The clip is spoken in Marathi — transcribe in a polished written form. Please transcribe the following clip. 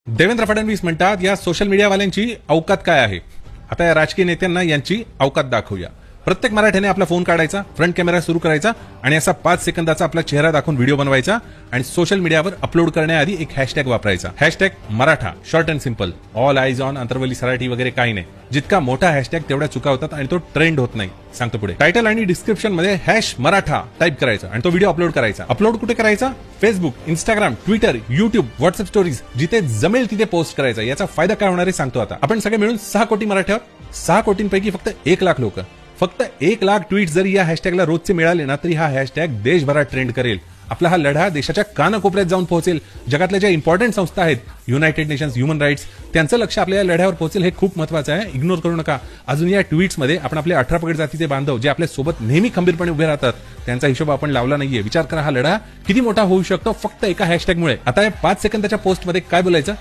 देवेंद्र फडणवीस म्हणतात या सोशल मीडियावाल्यांची अवकात काय आहे। आता या राजकीय नेत्यांना यांची अवकात दाखवूया। प्रत्येक मराठ्याने आपला फोन काढायचा, फ्रंट कॅमेरा सुरू करायचा आणि असा 5 सेकंदाचा आपला चेहरा दाखवून व्हिडिओ बनवायचा आणि सोशल मीडियावर अपलोड करण्याआधी एक हॅशटॅग वापरायचा। Hashtag Maratha, short and simple, all eyes on Antarwali Sarati वगैरे काही नाही। जितका मोठा हॅशटॅग तेवढ्या चुका होतात आणि तो ट्रेंड होत नाही। सांगतो पुढे, टायटल आणि डिस्क्रिप्शन मध्ये #मराठा टाइप करायचा आणि तो व्हिडिओ अपलोड करायचा। अपलोड कुठे करायचा? Facebook, Instagram, Twitter, YouTube, WhatsApp stories, जिथे जमेल तिथे पोस्ट करायचा। याचा फायदा काय होणार आहे सांगतो आता। आपण सगळे मिळून 6 कोटी मराठ्यावर, 6 कोटींपैकी फक्त 1 लाख लोक, फक्त 1 लाख ट्वीट जरी या हॅशटॅगला रोजचे मिळाले ना तरी हा हॅशटॅग देशभरात ट्रेंड करेल। आपला हा लढा देशाच्या कानाकोपऱ्यात जाऊन पोहोचेल। जगातल्या ज्या इम्पॉर्टंट संस्था आहेत, युनायटेड नेशन्स, ह्युमन राईट्स, त्यांचं लक्ष आपल्या या लढ्यावर पोहोचेल। हे खूप महत्त्वाचं आहे, इग्नोर करू नका। अजून या ट्विट्समध्ये आपण आपले 18 पगड जातीचे बांधव जे आपल्या सोबत नेहमी खंबीरपणे उभे राहतात त्यांचा हिशोब आपण लावला नाहीये। विचार करा हा लढा किती मोठा होऊ शकतो फक्त एका हॅशटॅगमुळे। आता या 5 सेकंदाच्या पोस्टमध्ये काय बोलायचं